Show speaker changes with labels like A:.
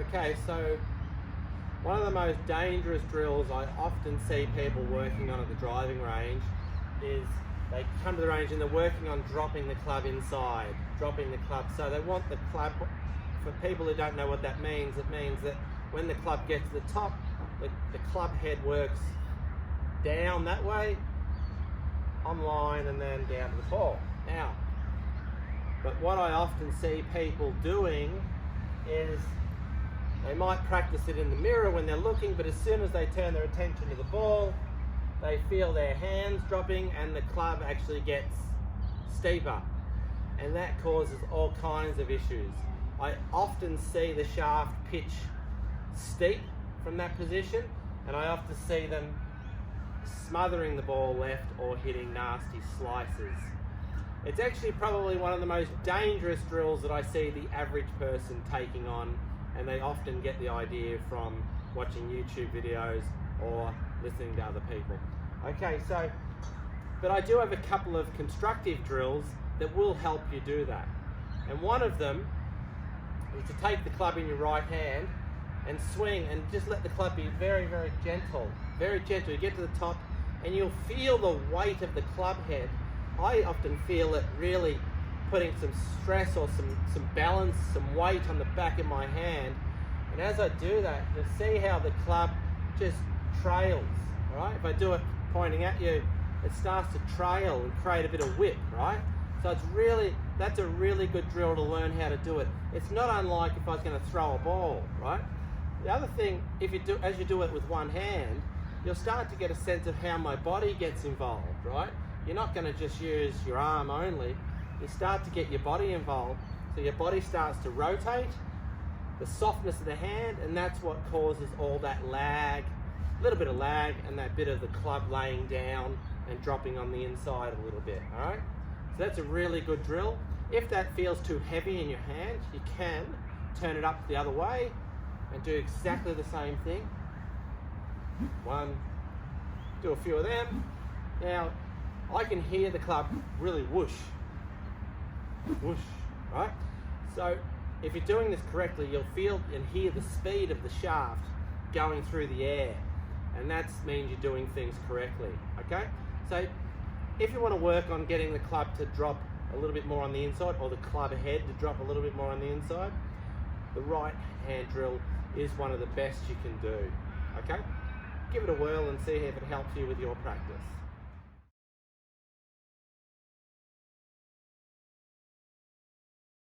A: Okay, so one of the most dangerous drills I often see people working on at the driving range is they come to the range and they're working on dropping the club inside, dropping the club. So they want the club, for people who don't know what that means, it means that when the club gets to the top, the club head works down that way, on line, and then down to the ball. Now, but what I often see people doing is they might practice it in the mirror when they're looking, but as soon as they turn their attention to the ball, they feel their hands dropping and the club actually gets steeper. And that causes all kinds of issues. I often see the shaft pitch steep from that position, and I often see them smothering the ball left or hitting nasty slices. It's actually probably one of the most dangerous drills that I see the average person taking on, and they often get the idea from watching YouTube videos or listening to other people. Okay, so, but I do have a couple of constructive drills that will help you do that. And one of them is to take the club in your right hand and swing and just let the club be very, very gentle. Very gentle. You get to the top and you'll feel the weight of the club head. I often feel it really putting some stress or some balance, some weight on the back of my hand. And as I do that, you'll see how the club just trails, right? If I do it pointing at you, it starts to trail and create a bit of whip, right? So that's a really good drill to learn how to do it. It's not unlike if I was going to throw a ball, right? The other thing, as you do it with one hand, you'll start to get a sense of how my body gets involved, right? You're not going to just use your arm only. You start to get your body involved, so your body starts to rotate, the softness of the hand, and that's what causes all that lag, a little bit of lag, and that bit of the club laying down and dropping on the inside a little bit, all right? So that's a really good drill. If that feels too heavy in your hand, you can turn it up the other way and do exactly the same thing. One, do a few of them. Now, I can hear the club really whoosh, whoosh, right? So if you're doing this correctly, you'll feel and hear the speed of the shaft going through the air, and that means you're doing things correctly, okay? So if you want to work on getting the club to drop a little bit more on the inside, or the club head to drop a little bit more on the inside, the right hand drill is one of the best you can do, okay? Give it a whirl and see if it helps you with your practice.